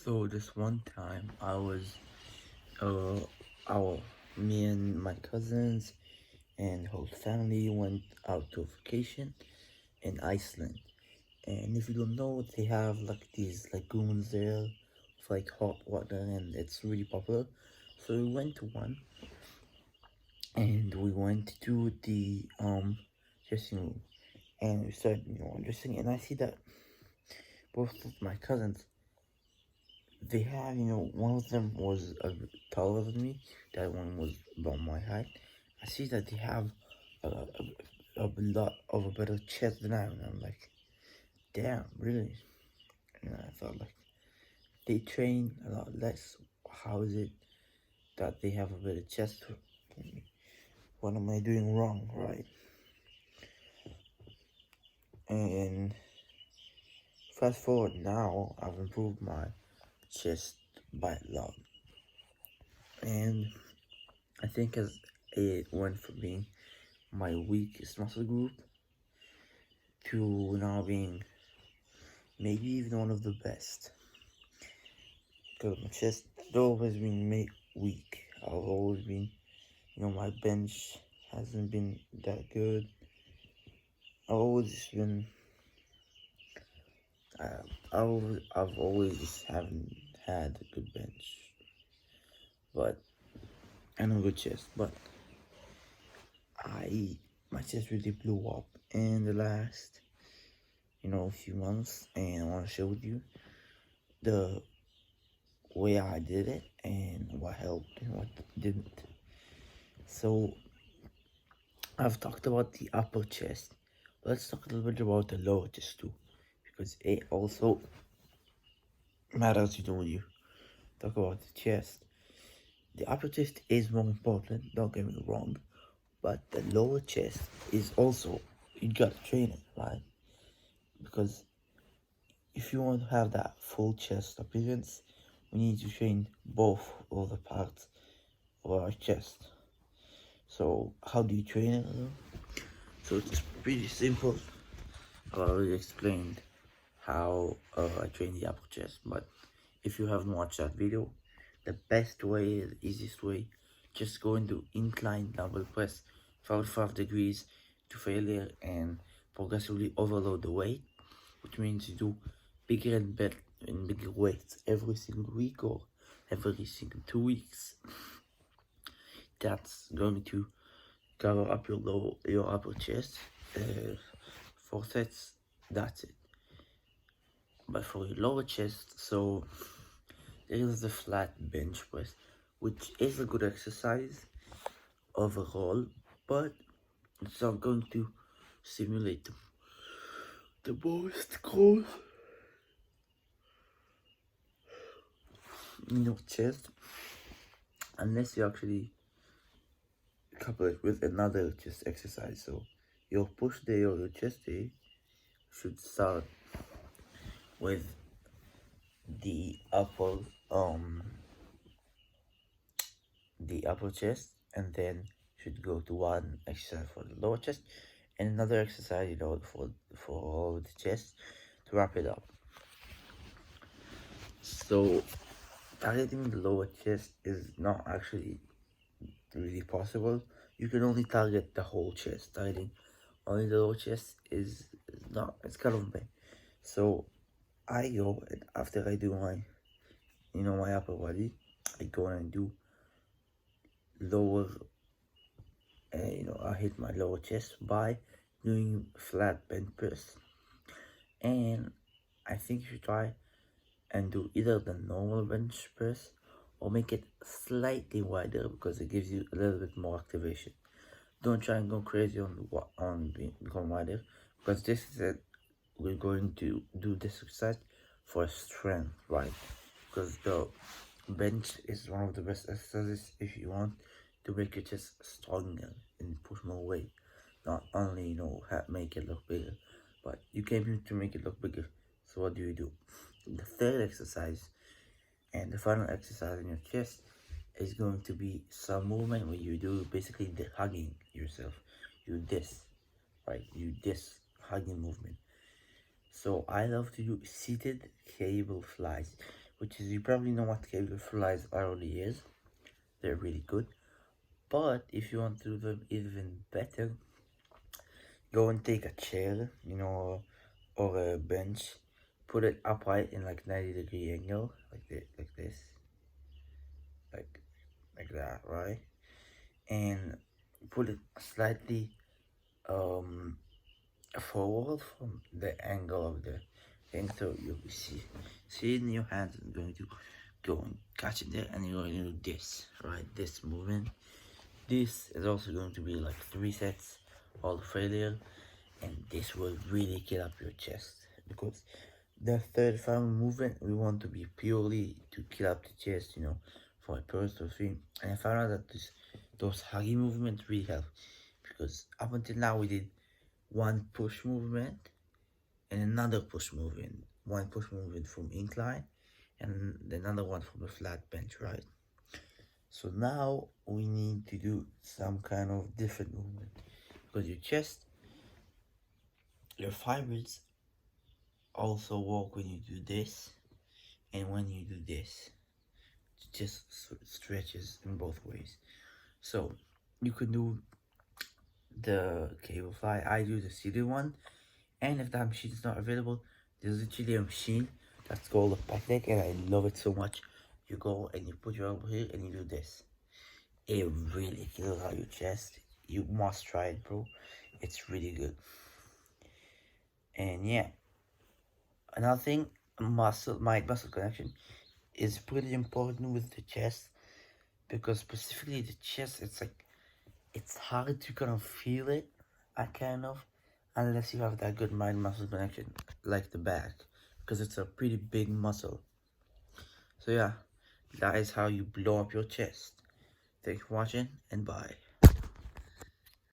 So this one time uh, our me and my cousins and whole family went out to vacation in Iceland. And if you don't know, they have like these lagoons there with like hot water, and it's really popular. So we went to one, and we went to the dressing room, and we started undressing, and I see that both of my cousins, they have, one of them was taller than me, the other one was about my height. I see that they have a lot of a better chest than I am, and I'm like, damn, really? And I thought, like, they train a lot less. How is it that they have a better chest than me? What am I doing wrong, right? And fast forward now, I've improved my chest by a lot. And I think as it went from being my weakest muscle group to now being maybe even one of the best. Because my chest has always been weak. I've always been, my bench hasn't been that good. Uh, I've always just haven't had a good bench, but and a good chest. But my chest really blew up in the last, few months, and I want to share with you the way I did it and what helped and what didn't. So I've talked about the upper chest. Let's talk a little bit about the lower chest too, because it also matters. When you talk about the chest, the upper chest is more important. Don't get me wrong, but the lower chest is also, you gotta train it, right? Because if you want to have that full chest appearance, we need to train both of the parts of our chest. So how do you train it? So it's pretty simple. I already explained how I train the upper chest, but if you haven't watched that video, the best way, the easiest way, just go into incline dumbbell press 45 degrees to failure and progressively overload the weight, which means you do bigger and better and bigger weights every single week or every single 2 weeks. That's going to cover up your upper chest. 4 sets, that's it. But for your lower chest, so there is the flat bench press, which is a good exercise overall, but it's not going to simulate the most growth in your chest unless you actually couple it with another chest exercise. So your push day or your chest day should start with the upper chest, and then should go to one exercise for the lower chest and another exercise, for the chest to wrap it up. So targeting the lower chest is not actually really possible. You can only target the whole chest. Targeting only the lower chest is not, it's kind of bad. So I go, and after I do my upper body, I go and do lower, I hit my lower chest by doing flat bench press. And I think you should try and do either the normal bench press or make it slightly wider because it gives you a little bit more activation. Don't try and go crazy on become wider, because this is it. We're going to do this exercise for strength, right? Because the bench is one of the best exercises if you want to make your chest stronger and push more weight. Not only make it look bigger, but you came here to make it look bigger. So what do? The third exercise and the final exercise in your chest is going to be some movement where you do basically the hugging yourself. You this, right? You this hugging movement. So I love to do seated cable flies, which is, you probably know what cable flies already is. They're really good. But if you want to do them even better, go and take a chair, or a bench, put it upright in like 90-degree angle, like this, like that, right? And put it slightly forward from the angle of the thing, so you see in your hands. I'm going to go and catch it there, and you're going to do this, right? This movement. This is also going to be like 3 sets, all failure, and this will really kill up your chest, because the third final movement we want to be purely to kill up the chest, for hypertrophy. And I found out that those huggy movements really help, because up until now we did one push movement and another push movement, one push movement from incline and another one from a flat bench, right? So now we need to do some kind of different movement, because your chest, your fibers also work when you do this and when you do this. It just stretches in both ways. So you can do the cable fly. I do the seated one, and if that machine is not available, there's actually a machine that's called a Patek, and I love it so much. You go and you put your elbow here and you do this. It really kills out your chest. You must try it, bro. It's really good. And yeah, another thing, muscle connection is pretty important with the chest, because specifically the chest, it's hard to kind of feel it, unless you have that good mind muscle connection like the back, because it's a pretty big muscle. So yeah, that is how you blow up your chest. Thanks for watching, and bye.